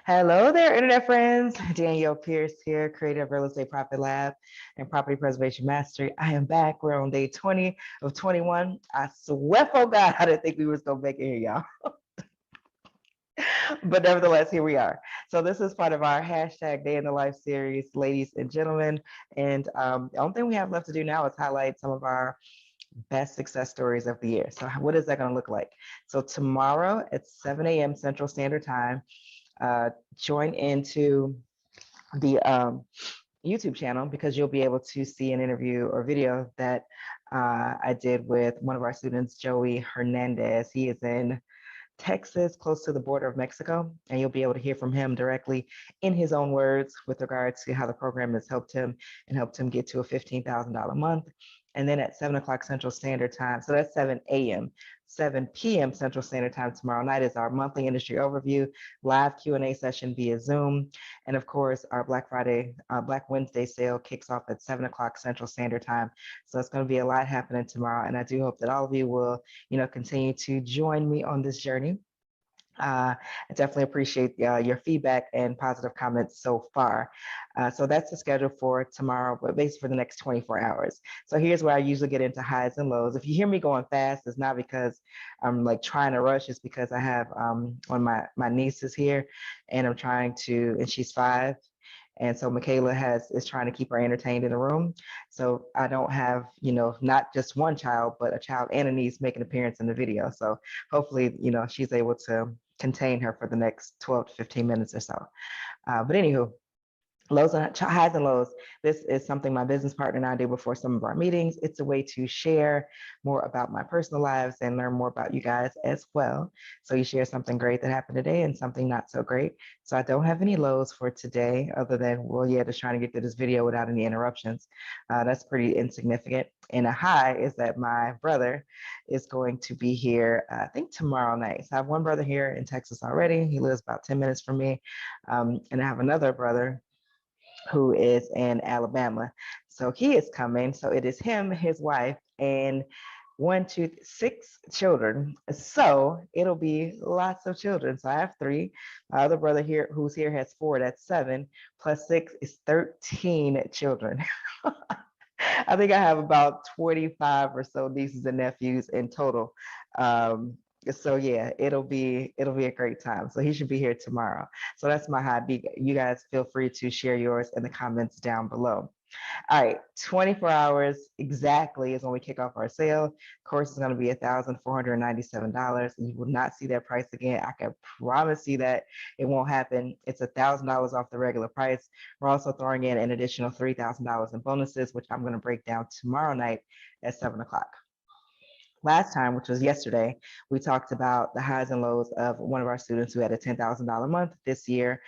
Hello there, internet friends. Danielle Pierce here, creator of Real Estate Profit Lab and Property Preservation Mastery. I am back. We're on day 20 of 21. I swear, oh God, I didn't think we was going to make it here, y'all. But nevertheless, here we are. So this is part of our hashtag Day in the Life series, ladies and gentlemen. And the only thing we have left to do now is highlight some of our best success stories of the year. So what is that going to look like? So tomorrow at 7 a.m. Central Standard Time, join into the YouTube channel because you'll be able to see an interview or video that I did with one of our students, Joey Hernandez. He is in Texas, close to the border of Mexico, and you'll be able to hear from him directly in his own words with regards to how the program has helped him and helped him get to a $15,000 a month. And then at 7 o'clock Central Standard Time, so that's 7 a.m., 7 p.m. Central Standard Time tomorrow night is our monthly industry overview, live Q&A session via Zoom. And of course, our Black Wednesday sale kicks off at 7 o'clock Central Standard Time. So it's going to be a lot happening tomorrow. And I do hope that all of you will, continue to join me on this journey. I definitely appreciate your feedback and positive comments so far. So that's the schedule for tomorrow, but basically for the next 24 hours. So here's where I usually get into highs and lows. If you hear me going fast, it's not because I'm like trying to rush. It's because I have one of my nieces here, and I'm trying to, and she's 5. And so Michaela is trying to keep her entertained in the room. So I don't have, not just one child, but a child and a niece make an appearance in the video. So hopefully, she's able to contain her for the next 12 to 15 minutes or so. But anywho, lows and highs and lows. This is something my business partner and I do before some of our meetings. It's a way to share more about my personal lives and learn more about you guys as well. So you share something great that happened today and something not so great. So I don't have any lows for today other than, just trying to get through this video without any interruptions. That's pretty insignificant. And a high is that my brother is going to be here, I think tomorrow night. So I have one brother here in Texas already. He lives about 10 minutes from me. And I have another brother who is in Alabama. So he is coming. So it is him, his wife, and 6 children. So it'll be lots of children. So I have 3. My other brother here, who's here, has 4. That's 7. Plus 6 is 13 children. I think I have about 25 or so nieces and nephews in total. So yeah, it'll be a great time. So he should be here tomorrow. So that's my hobby. You guys feel free to share yours in the comments down below. All right, 24 hours exactly is when we kick off our sale. Course is going to be $1,497. You will not see that price again. I can promise you that it won't happen. It's $1,000 off the regular price. We're also throwing in an additional $3,000 in bonuses, which I'm going to break down tomorrow night at 7 o'clock. Last time, which was yesterday, we talked about the highs and lows of one of our students who had a $10,000 month this year,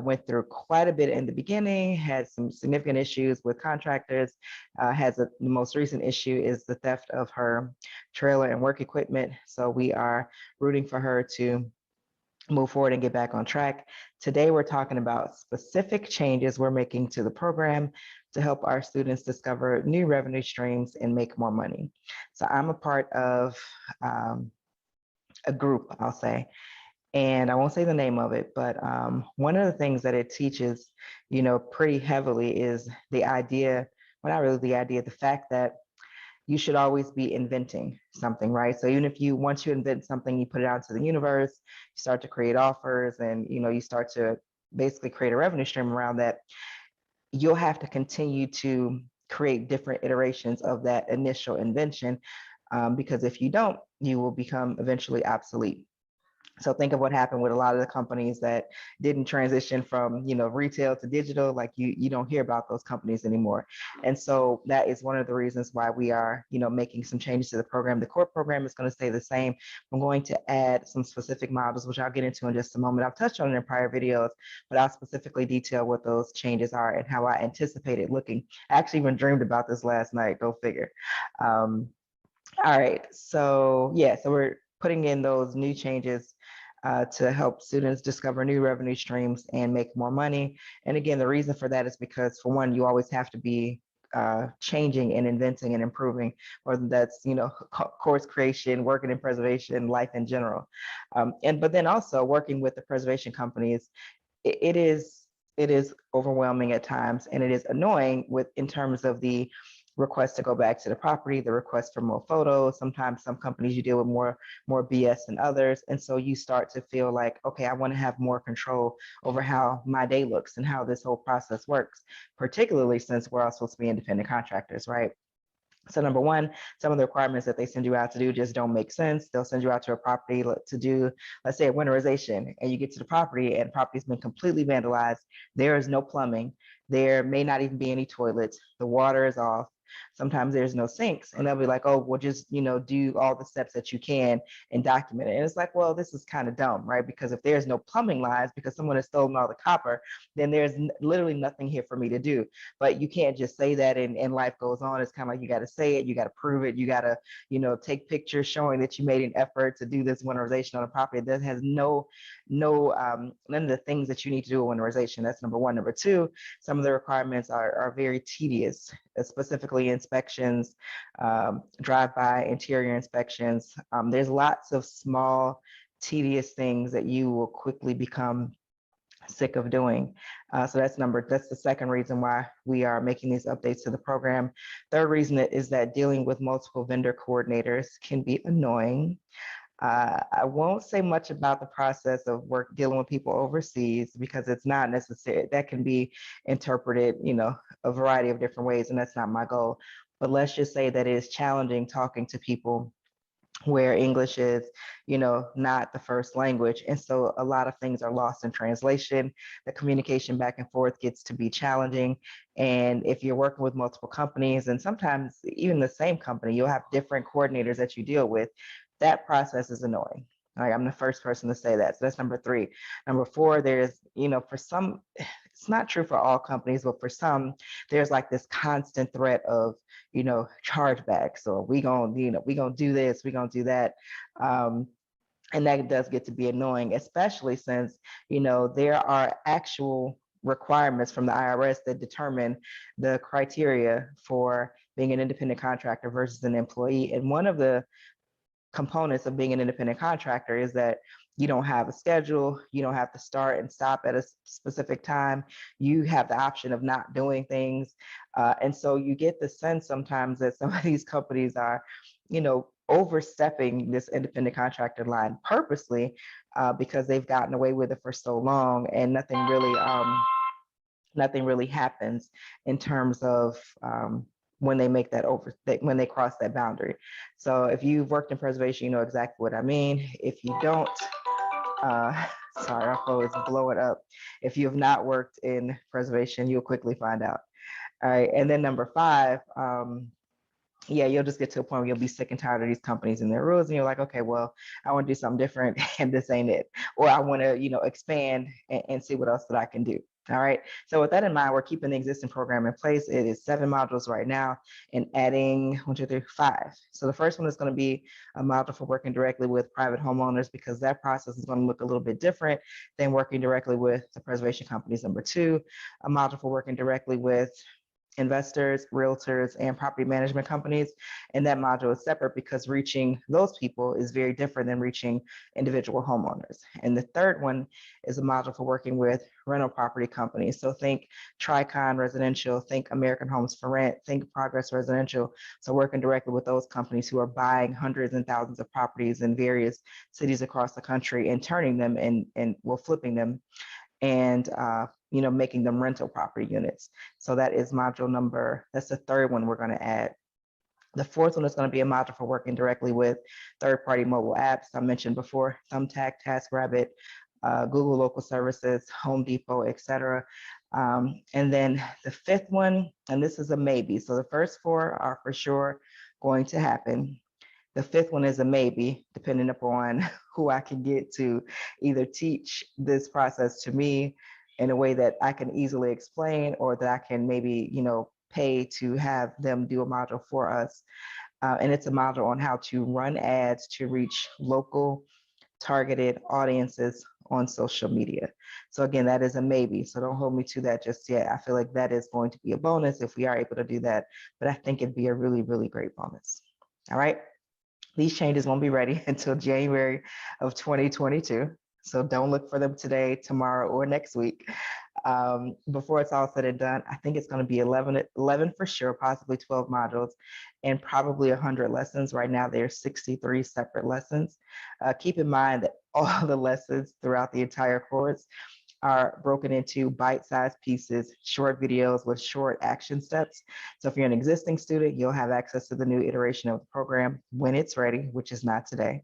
went through quite a bit in the beginning, had some significant issues with contractors, the most recent issue is the theft of her trailer and work equipment. So we are rooting for her to move forward and get back on track. Today, we're talking about specific changes we're making to the program to help our students discover new revenue streams and make more money. So I'm a part of a group, I'll say, and I won't say the name of it, but one of the things that it teaches, pretty heavily is the idea, well, not really the idea, the fact that you should always be inventing something, right? So even if once you invent something, you put it out to the universe, you start to create offers, and you start to basically create a revenue stream around that, you'll have to continue to create different iterations of that initial invention, because if you don't, you will become eventually obsolete. So think of what happened with a lot of the companies that didn't transition from, retail to digital. Like you don't hear about those companies anymore. And so that is one of the reasons why we are, making some changes to the program. The core program is going to stay the same. I'm going to add some specific models, which I'll get into in just a moment. I've touched on it in prior videos, but I'll specifically detail what those changes are and how I anticipate it looking. I actually even dreamed about this last night, go figure. All right, so yeah, so we're putting in those new changes to help students discover new revenue streams and make more money. And again, the reason for that is because, for one, you always have to be changing and inventing and improving, whether that's course creation, working in preservation, life in general, but then also working with the preservation companies it is overwhelming at times, and it is annoying with in terms of the request to go back to the property, the request for more photos. Sometimes some companies you deal with more BS than others, and so you start to feel like, okay, I want to have more control over how my day looks and how this whole process works, particularly since we're all supposed to be independent contractors, right? So number one, some of the requirements that they send you out to do just don't make sense. They'll send you out to a property to do, let's say, a winterization, and you get to the property and the property's been completely vandalized. There is no plumbing. There may not even be any toilets. The water is off. Sometimes there's no sinks, and they'll be like, "Oh, well, just do all the steps that you can and document it." And it's like, well, this is kind of dumb, right? Because if there's no plumbing lines because someone has stolen all the copper, then there's literally nothing here for me to do. But you can't just say that and life goes on. It's kind of like you got to say it, you got to prove it, you got to, take pictures showing that you made an effort to do this winterization on a property that has none of the things that you need to do a winterization. That's number one. Number two, some of the requirements are very tedious, specifically inspections, drive-by interior inspections. There's lots of small, tedious things that you will quickly become sick of doing. So that's the second reason why we are making these updates to the program. Third reason is that dealing with multiple vendor coordinators can be annoying. I won't say much about the process of work dealing with people overseas because it's not necessary. That can be interpreted, a variety of different ways, and that's not my goal. But let's just say that it is challenging talking to people where English is, not the first language. And so a lot of things are lost in translation. The communication back and forth gets to be challenging. And if you're working with multiple companies, and sometimes even the same company, you'll have different coordinators that you deal with. That process is annoying. All right, I'm the first person to say that. So that's number three. Number four, there's, for some, it's not true for all companies, but for some, there's like this constant threat of, chargebacks, or we gonna do this, we gonna do that. And that does get to be annoying, especially since, there are actual requirements from the IRS that determine the criteria for being an independent contractor versus an employee. And one of the components of being an independent contractor is that you don't have a schedule, you don't have to start and stop at a specific time, you have the option of not doing things. And so you get the sense sometimes that some of these companies are, overstepping this independent contractor line purposely, because they've gotten away with it for so long, and nothing really happens in terms of when they make when they cross that boundary. So if you've worked in preservation, you know exactly what I mean. If you don't, sorry, our phone is blowing up. If you have not worked in preservation, you'll quickly find out. All right, and then number five, yeah, you'll just get to a point where you'll be sick and tired of these companies and their rules, and you're like, okay, well, I want to do something different, and this ain't it, or I want to, expand and see what else that I can do. All right. So with that in mind, we're keeping the existing program in place. It is 7 modules right now, and adding 1, 2, 3, 5. So the first one is going to be a module for working directly with private homeowners, because that process is going to look a little bit different than working directly with the preservation companies. Number two, a module for working directly with investors, realtors, and property management companies. And that module is separate because reaching those people is very different than reaching individual homeowners. And the third one is a module for working with rental property companies. So think Tricon Residential, think American Homes for Rent, think Progress Residential. So working directly with those companies who are buying hundreds and thousands of properties in various cities across the country and turning them and flipping them, and making them rental property units. So that is that's the third one we're going to add. The fourth one is going to be a module for working directly with third-party mobile apps. I mentioned before, Thumbtack, TaskRabbit, Google Local Services, Home Depot, etc. And then the fifth one, and this is a maybe. So the first four are for sure going to happen. The fifth one is a maybe, depending upon who I can get to either teach this process to me in a way that I can easily explain, or that I can maybe, pay to have them do a module for us. And it's a module on how to run ads to reach local targeted audiences on social media. So again, that is a maybe. So don't hold me to that just yet. I feel like that is going to be a bonus if we are able to do that, but I think it'd be a really, really great bonus. All right. These changes won't be ready until January of 2022. So don't look for them today, tomorrow, or next week. Before it's all said and done, I think it's going to be 11 for sure, possibly 12 modules, and probably 100 lessons. Right now, there's 63 separate lessons. Keep in mind that all the lessons throughout the entire course are broken into bite-sized pieces, short videos with short action steps. So if you're an existing student, you'll have access to the new iteration of the program when it's ready, which is not today.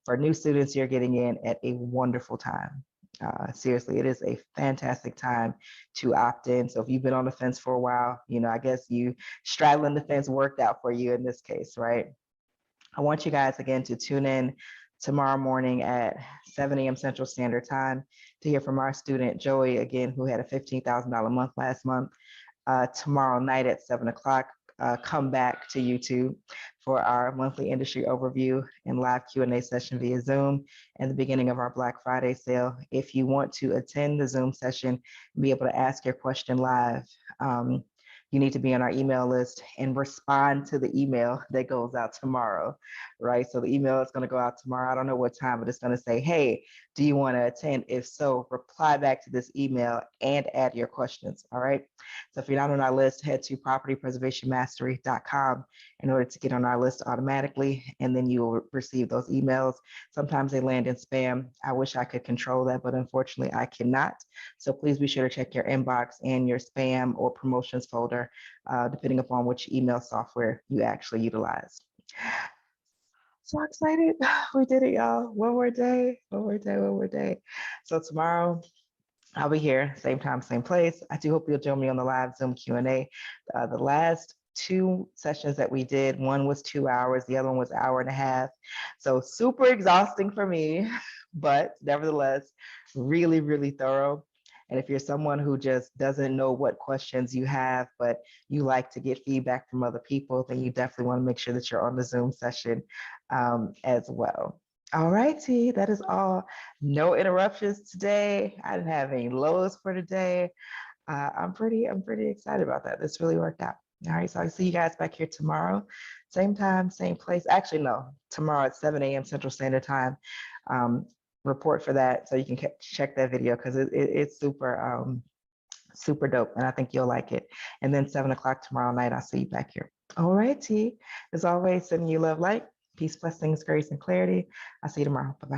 For new students, you're getting in at a wonderful time. Seriously, it is a fantastic time to opt in. So if you've been on the fence for a while, I guess you straddling the fence worked out for you in this case, right? I want you guys again to tune in tomorrow morning at 7 a.m. Central Standard Time to hear from our student Joey again, who had a $15,000 month last month. Tomorrow night at 7 o'clock, come back to YouTube for our monthly industry overview and live Q&A session via Zoom and the beginning of our Black Friday sale. If you want to attend the Zoom session and be able to ask your question live, you need to be on our email list and respond to the email that goes out tomorrow, right? So the email is going to go out tomorrow. I don't know what time, but it's going to say, hey, do you want to attend? If so, reply back to this email and add your questions, all right? So if you're not on our list, head to propertypreservationmastery.com in order to get on our list automatically, and then you will receive those emails. Sometimes they land in spam. I wish I could control that, but unfortunately I cannot. So please be sure to check your inbox and your spam or promotions folder, depending upon which email software you actually utilize. So excited. We did it, y'all. One more day, one more day, one more day. So tomorrow, I'll be here, same time, same place. I do hope you'll join me on the live Zoom Q&A. The last two sessions that we did, one was 2 hours, the other one was an hour and a half. So super exhausting for me, but nevertheless, really, really thorough. And if you're someone who just doesn't know what questions you have, but you like to get feedback from other people, then you definitely want to make sure that you're on the Zoom session as well. All righty, that is all. No interruptions today. I didn't have any lows for today. I'm pretty excited about that. This really worked out. All right, so I'll see you guys back here tomorrow, same time, same place. Actually, no, tomorrow at 7 a.m. Central Standard Time. Report for that so you can check that video because it's super dope, and I think you'll like it. And then 7 o'clock tomorrow night, I'll see you back here. All righty, as always, sending you love, light, peace, blessings, grace, and clarity. I'll see you tomorrow. Bye-bye.